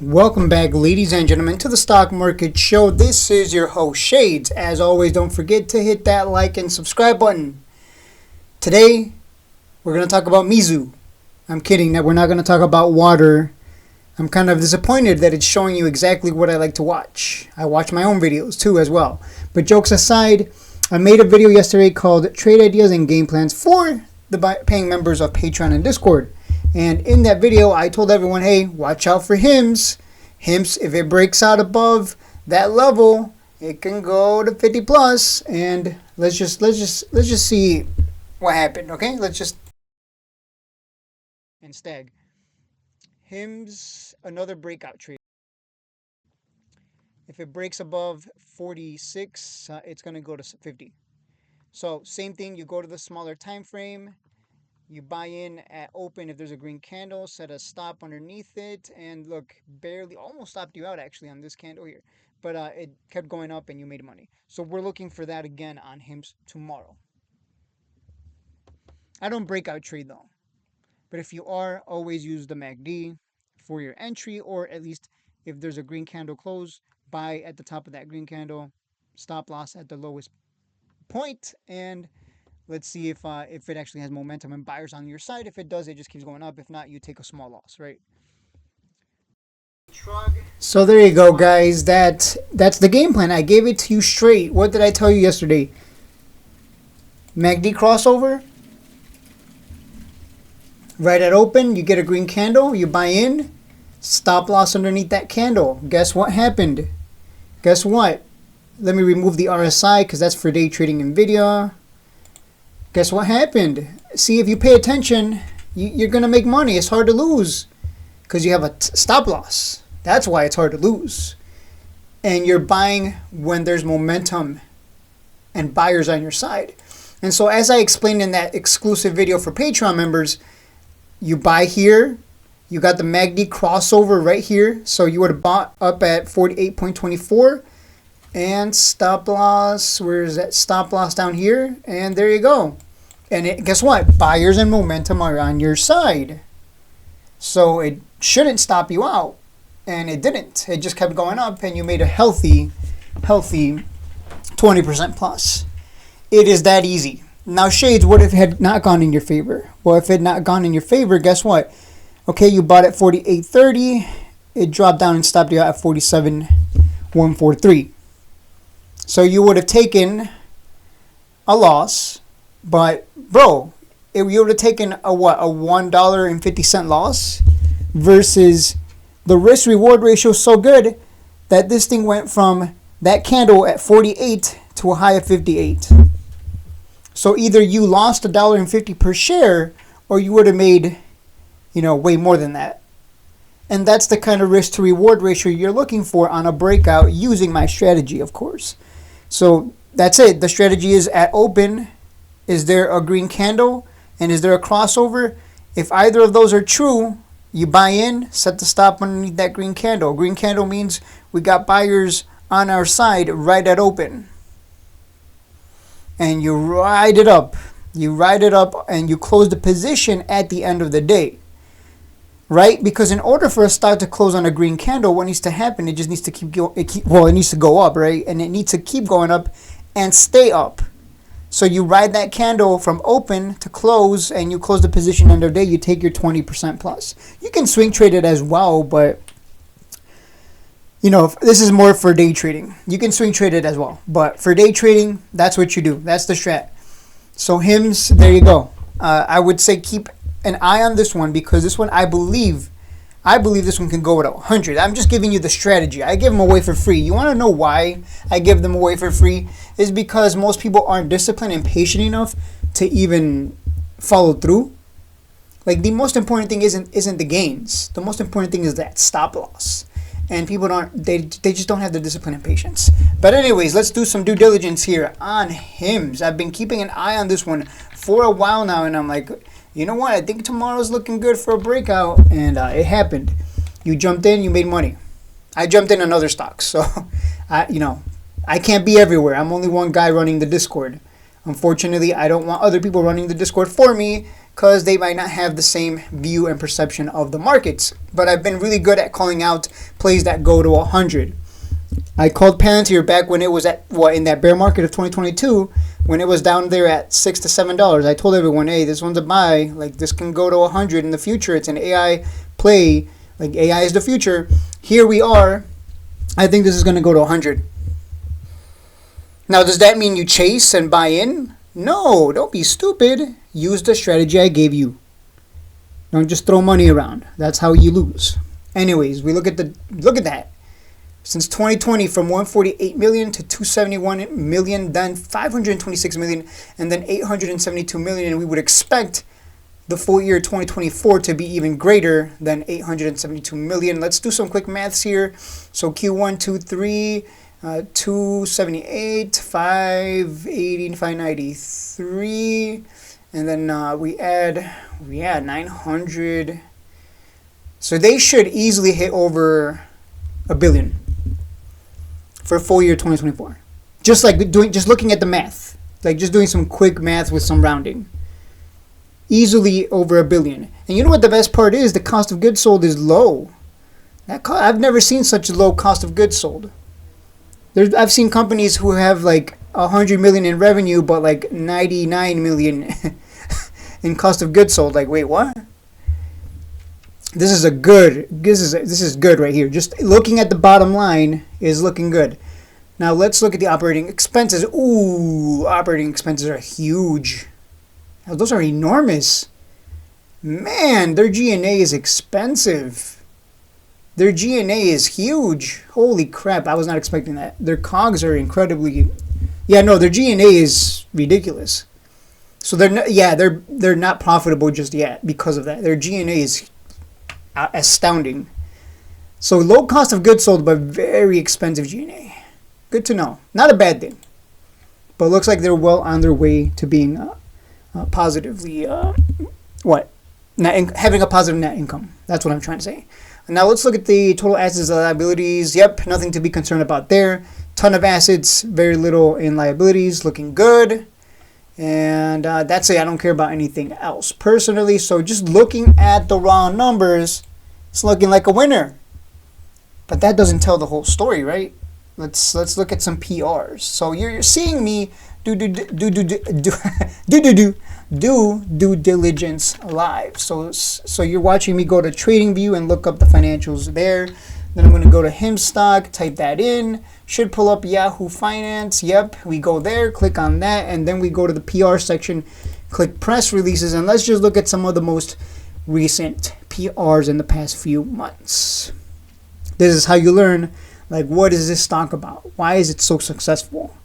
Welcome back, ladies and gentlemen, to the Stock Market Show. This is your host, Shades. As always, don't forget to hit that like and subscribe button. Today, we're going to talk about Mizu. I'm kidding that we're not going to talk about water. I'm kind of disappointed that it's showing you exactly what I like to watch. I watch my own videos too as well. But jokes aside, I made a video yesterday called Trade Ideas and Game Plans for the paying members of Patreon and Discord. And in that video, I told everyone, hey, watch out for HIMS. HIMS, if it breaks out above that level, it can go to 50 plus. And let's just see what happened, okay? And Stag. HIMS, another breakout trade. If it breaks above 46, it's going to go to 50. So same thing, you go to the smaller time frame. You buy in at open if there's a green candle, set a stop underneath it, and look, barely, almost stopped you out actually on this candle here. But it kept going up and you made money. So we're looking for that again on HIMS tomorrow. I don't breakout trade though. But if you are, always use the MACD for your entry, or at least if there's a green candle close, buy at the top of that green candle, stop loss at the lowest point, and let's see if it actually has momentum and buyers on your side. If it does, it just keeps going up. If not, you take a small loss, right? So there you go, guys. That's the game plan. I gave it to you straight. What did I tell you yesterday? MACD crossover. Right at open, you get a green candle. You buy in. Stop loss underneath that candle. Guess what happened? Guess what? Let me remove the RSI because that's for day trading NVIDIA. Guess what happened? See, if you pay attention, you're going to make money. It's hard to lose because you have a stop loss. That's why it's hard to lose. And you're buying when there's momentum and buyers on your side. And so as I explained in that exclusive video for Patreon members, you buy here. You got the MACD crossover right here. So you would have bought up at 48.24. And stop loss, where is that stop loss down here? And there you go. And guess what? Buyers and momentum are on your side. So it shouldn't stop you out. And it didn't. It just kept going up and you made a healthy 20% plus. It is that easy. Now, Shades, what if it had not gone in your favor? Well, if it had not gone in your favor, guess what? Okay, you bought at 48.30. It dropped down and stopped you out at 47.143. So you would have taken a loss, but bro, you would have taken a $1.50 loss versus the risk reward ratio is so good that this thing went from that candle at 48 to a high of 58. So either you lost $1.50 per share or you would have made, way more than that. And that's the kind of risk to reward ratio you're looking for on a breakout using my strategy, of course. So that's it. The strategy is at open. Is there a green candle? And is there a crossover? If either of those are true, you buy in, set the stop underneath that green candle. Green candle means we got buyers on our side right at open. And you ride it up. You ride it up and you close the position at the end of the day. Right? Because in order for a stock to close on a green candle, what needs to happen? It just needs to it needs to go up, right? And it needs to keep going up and stay up. So you ride that candle from open to close, and you close the position end of day. You take your 20% plus. You can swing trade it as well, but this is more for day trading. You can swing trade it as well, but for day trading, that's what you do. That's the strat. So HIMS, there you go. I would say keep an eye on this one because this one I believe this one can go at 100. I'm just giving you the strategy. I give them away for free. You want to know why I give them away for free? Is because most people aren't disciplined and patient enough to even follow through. Like the most important thing isn't the gains. The most important thing is that stop loss. And people they just don't have the discipline and patience. But anyways, let's do some due diligence here on HIMS. I've been keeping an eye on this one for a while now, and I'm like, you know what? I think tomorrow's looking good for a breakout, and it happened. You jumped in, you made money. I jumped in another stock, so I can't be everywhere. I'm only one guy running the Discord. Unfortunately, I don't want other people running the Discord for me because they might not have the same view and perception of the markets. But I've been really good at calling out plays that go to 100. I called Palantir back when it was at in that bear market of 2022, when it was down there at $6 to $7. I told everyone, hey, this one's a buy. Like, this can go to 100 in the future. It's an AI play. Like, AI is the future. Here we are. I think this is going to go to 100. Now, does that mean you chase and buy in? No, don't be stupid. Use the strategy I gave you. Don't just throw money around. That's how you lose. Anyways, we look at that. Since 2020, from 148 million to 271 million, then 526 million, and then 872 million. And we would expect the full year 2024 to be even greater than 872 million. Let's do some quick maths here. So Q1, 2, 3, 278, 580, 593, and then we add 900. So they should easily hit over $1 billion for full year 2024. Just looking at the math, like just doing some quick math with some rounding. Easily over $1 billion. And you know what the best part is? The cost of goods sold is low. I've never seen such a low cost of goods sold. I've seen companies who have like 100 million in revenue, but like 99 million in cost of goods sold. Like, wait, what? This is good right here. Just looking at the bottom line is looking good. Now let's look at the operating expenses. Ooh, operating expenses are huge. Those are enormous. Man, their G&A is expensive. Their G&A is huge. Holy crap, I was not expecting that. Their COGS are incredibly... Yeah, no, their G&A is ridiculous. So they're not profitable just yet because of that. Their G&A is astounding. So low cost of goods sold, but very expensive G&A. Good to know. Not a bad thing. But it looks like they're well on their way to being positively, having a positive net income. That's what I'm trying to say. Now let's look at the total assets and liabilities. Yep, nothing to be concerned about there. Ton of assets, very little in liabilities. Looking good. And that's it. I don't care about anything else personally. So just looking at the raw numbers, it's looking like a winner. But that doesn't tell the whole story, right? Let's look at some PRs. So you're seeing me do due diligence live. So you're watching me go to TradingView and look up the financials there. Then I'm going to go to HIMS stock, type that in. Should pull up Yahoo Finance. Yep, we go there, click on that, and then we go to the PR section, click press releases, and let's just look at some of the most recent PRs in the past few months. This is how you learn, like, what is this stock about? Why is it so successful?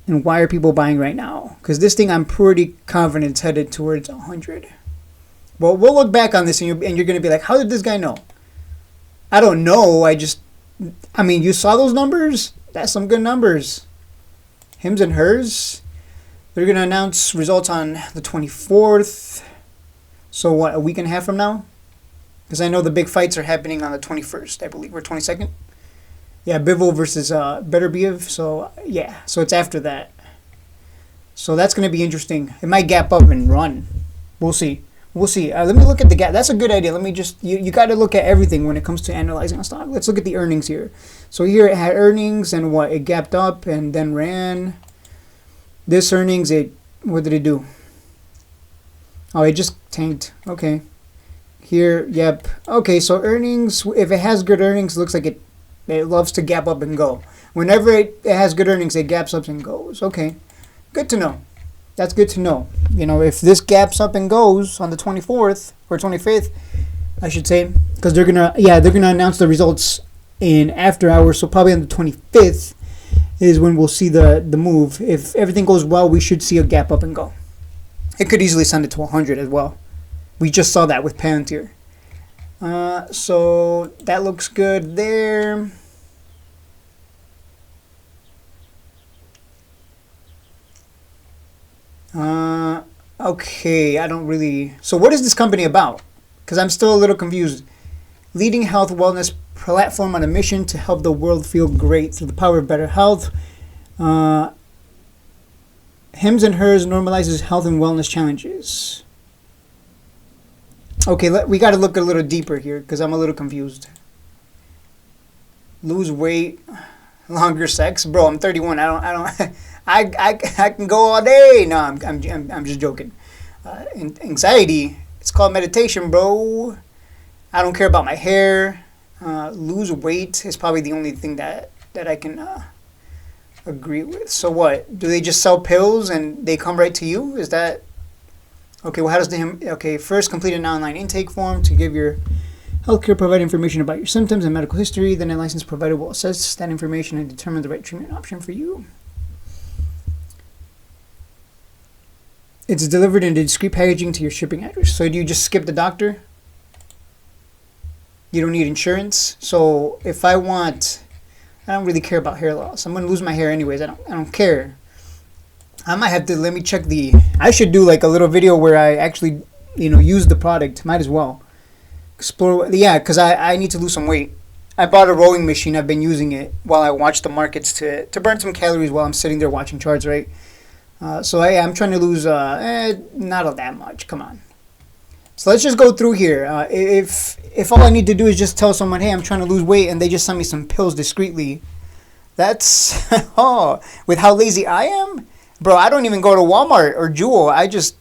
And why are people buying right now? Because this thing, I'm pretty confident it's headed towards 100. Well, we'll look back on this, and you're going to be like, how did this guy know? I don't know. You saw those numbers? That's some good numbers. HIMS and HERS. They're going to announce results on the 24th. So what, a week and a half from now? Because I know the big fights are happening on the 21st, I believe, or 22nd. Yeah, Bivol versus Better Biev. So, yeah. So it's after that. So that's going to be interesting. It might gap up and run. We'll see. Let me look at the gap. That's a good idea. Let me just... You got to look at everything when it comes to analyzing a stock. Let's look at the earnings here. So here it had earnings and what? It gapped up and then ran. This earnings, what did it do? Oh, it just tanked. Okay. Here, yep. Okay, so earnings, if it has good earnings, looks like it loves to gap up and go. Whenever it has good earnings, it gaps up and goes. Okay, good to know. That's good to know. If this gaps up and goes on the 24th or 25th, I should say, because they're gonna announce the results in after hours. So probably on the 25th is when we'll see the move. If everything goes well, we should see a gap up and go. It could easily send it to 100 as well. We just saw that with Palantir. So that looks good there. Okay, I don't really... So what is this company about? Because I'm still a little confused. Leading health wellness platform on a mission to help the world feel great through the power of better health. HIMS and HERS normalizes health and wellness challenges. Okay, we got to look a little deeper here because I'm a little confused. Lose weight, longer sex, bro. I'm 31. I can go all day. No, I'm just joking. Anxiety, it's called meditation, bro. I don't care about my hair. Lose weight is probably the only thing that I can agree with. So what? Do they just sell pills and they come right to you? Is that okay? Well, how does okay? First, complete an online intake form to give your healthcare provider information about your symptoms and medical history. Then a licensed provider will assess that information and determine the right treatment option for you. It's delivered in discreet packaging to your shipping address. So do you just skip the doctor? You don't need insurance. So if I don't really care about hair loss. I'm gonna lose my hair anyways. I don't care. I might have to let me check I should do like a little video where I actually use the product. Might as well explore. Yeah, because I need to lose some weight. I bought a rowing machine. I've been using it while I watch the markets to burn some calories while I'm sitting there watching charts, right? So I'm trying to lose not all that much. Come on. So let's just go through here. If all I need to do is just tell someone, hey, I'm trying to lose weight, and they just send me some pills discreetly, that's with how lazy I am, bro. I don't even go to Walmart or Jewel.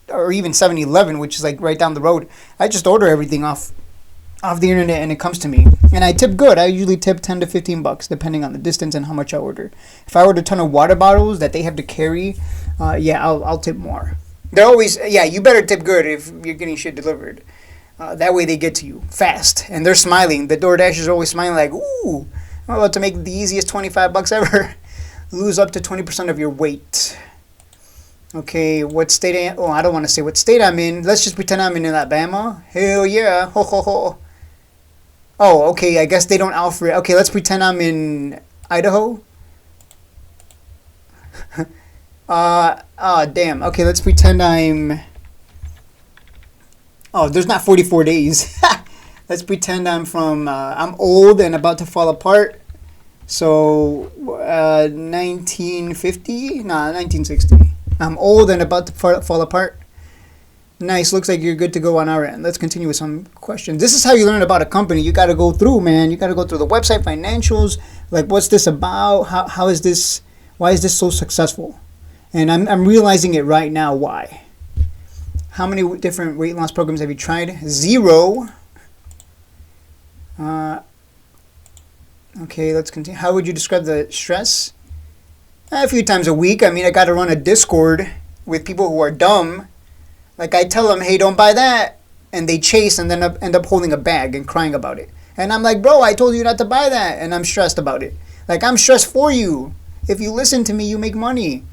Or even 7-Eleven, which is like right down the road. I just order everything off the internet and it comes to me. And I tip good. I usually tip $10 to $15 depending on the distance and how much I order. If I order a ton of water bottles that they have to carry, I'll tip more. They're always, you better tip good if you're getting shit delivered. That way they get to you fast. And they're smiling. The DoorDashers are always smiling like, ooh, I'm about to make the easiest $25 ever. Lose up to 20% of your weight. Okay, what state I don't want to say what state I'm in. Let's just pretend I'm in Alabama. Hell yeah. Ho, ho, ho. Oh, okay, I guess they don't offer it. Okay, let's pretend I'm in Idaho. Damn. Okay, let's pretend I'm... Oh, there's not 44 days. Let's pretend I'm I'm old and about to fall apart. So, 1950? Nah, 1960. I'm old and about to fall apart. Nice, looks like you're good to go on our end. Let's continue with some questions. This is how you learn about a company. You got to go through, man. You got to go through the website, financials. Like, what's this about? How is this? Why is this so successful? And I'm realizing it right now. Why? How many different weight loss programs have you tried? 0. Okay, let's continue. How would you describe the stress? A few times a week. I mean, I got to run a Discord with people who are dumb. Like, I tell them, hey, don't buy that. And they chase and then end up holding a bag and crying about it. And I'm like, bro, I told you not to buy that. And I'm stressed about it. Like, I'm stressed for you. If you listen to me, you make money.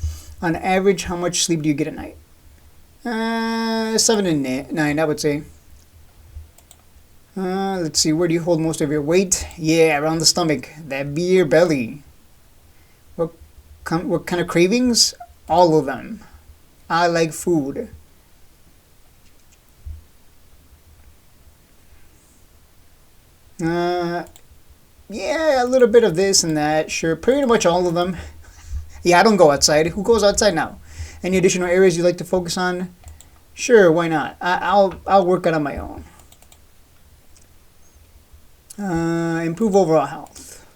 On average, how much sleep do you get at night? 7 to 9, I would say. Let's see. Where do you hold most of your weight? Yeah, around the stomach. That be your belly. What kind of cravings? All of them. I like food. Yeah, a little bit of this and that. Sure, pretty much all of them. Yeah, I don't go outside. Who goes outside now? Any additional areas you'd like to focus on? Sure, why not? I'll work it on my own. Improve overall health.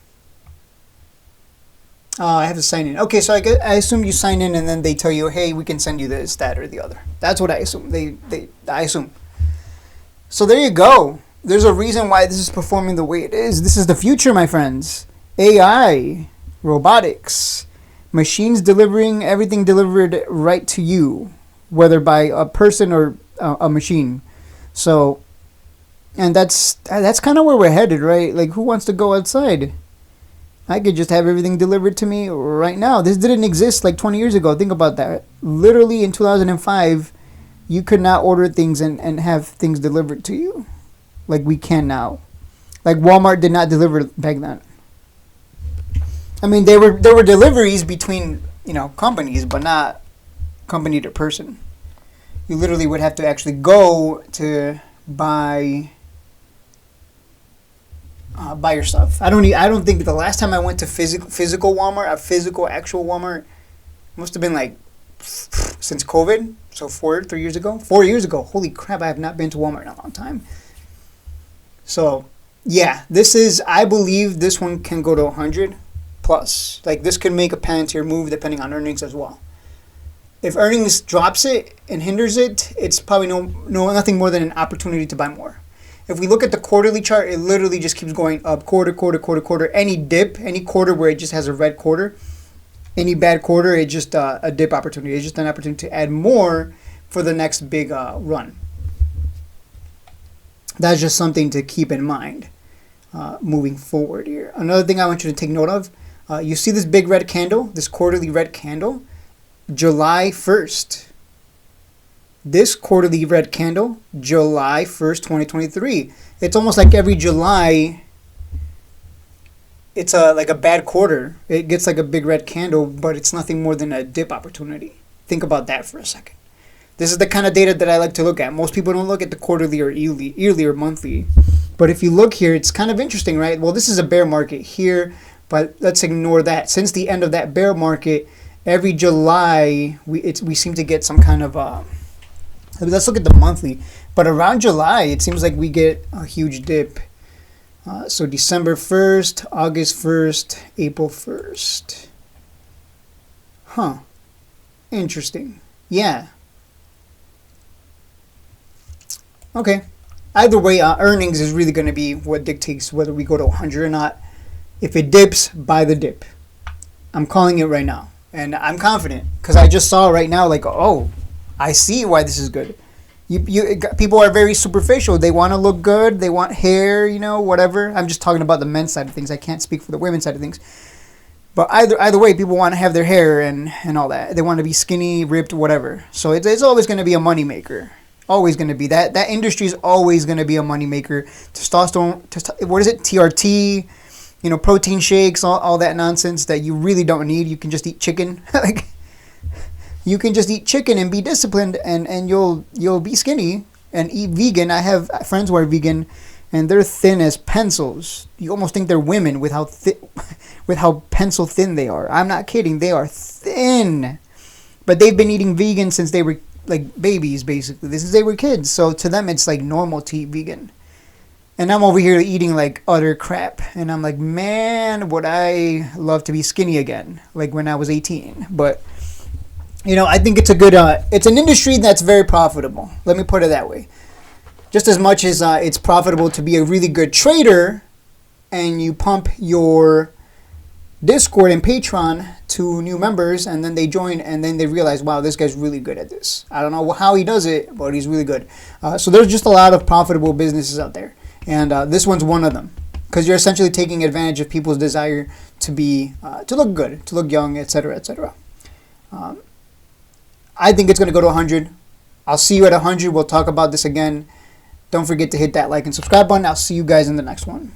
Oh, I have to sign in. Okay, so I assume you sign in and then they tell you, hey, we can send you this, that, or the other. That's what I assume. I assume. So there you go. There's a reason why this is performing the way it is. This is the future, my friends. AI, robotics, machines delivering everything delivered right to you, whether by a person or a machine. So, and that's kind of where we're headed, right? Like, who wants to go outside? I could just have everything delivered to me right now. This didn't exist like 20 years ago. Think about that. Literally in 2005, you could not order things and have things delivered to you like we can now. Like Walmart did not deliver back then. I mean, there were deliveries between, companies, but not company to person. You literally would have to actually go to buy your stuff. I don't think the last time I went to physical Walmart, a physical actual Walmart, must have been like since COVID. So 4 years ago. 4 years ago. Holy crap! I have not been to Walmart in a long time. So Yeah, this is, I believe this one can go to 100 plus. Like this could make a Palantir move depending on earnings as well. If earnings drops it and hinders it, it's probably nothing more than an opportunity to buy more. If we look at the quarterly chart, it literally just keeps going up quarter, quarter, quarter, quarter. Any dip, any quarter where it just has a red quarter, any bad quarter, it's just a dip opportunity. It's just an opportunity to add more for the next big run. That's just something to keep in mind moving forward here. Another thing I want you to take note of, you see this big red candle, this quarterly red candle, July 1st. This quarterly red candle, July 1st, 2023. It's almost like every July, it's like a bad quarter. It gets like a big red candle, but it's nothing more than a dip opportunity. Think about that for a second. This is the kind of data that I like to look at. Most people don't look at the quarterly or yearly or monthly. But if you look here, it's kind of interesting, right? Well, this is a bear market here, but let's ignore that. Since the end of that bear market, every July, we seem to get some kind of... let's look at the monthly. But around July, it seems like we get a huge dip. So December 1st, August 1st, April 1st. Huh. Interesting. Yeah. Okay. Either way, earnings is really going to be what dictates whether we go to 100 or not. If it dips, buy the dip. I'm calling it right now. And I'm confident because I just saw right now, like, oh, I see why this is good. People are very superficial. They want to look good. They want hair, whatever. I'm just talking about the men's side of things. I can't speak for the women's side of things. But either way, people want to have their hair and all that. They want to be skinny, ripped, whatever. So it's always going to be a moneymaker. Always going to be. That industry is always going to be a moneymaker. Testosterone, what is it? TRT, protein shakes, all that nonsense that you really don't need. You can just eat chicken. Like, you can just eat chicken and be disciplined, and you'll be skinny and eat vegan. I have friends who are vegan, and they're thin as pencils. You almost think they're women with how pencil thin they are. I'm not kidding. They are thin, but they've been eating vegan since they were like babies, basically. Since they were kids. So to them, it's like normal to eat vegan. And I'm over here eating like utter crap, and I'm like, man, would I love to be skinny again, like when I was 18, but. I think it's a good, it's an industry that's very profitable. Let me put it that way. Just as much as it's profitable to be a really good trader and you pump your Discord and Patreon to new members and then they join and then they realize, wow, this guy's really good at this. I don't know how he does it, but he's really good. So there's just a lot of profitable businesses out there. And this one's one of them. Because you're essentially taking advantage of people's desire to be, to look good, to look young, etc., etc. I think it's going to go to 100. I'll see you at 100. We'll talk about this again. Don't forget to hit that like and subscribe button. I'll see you guys in the next one.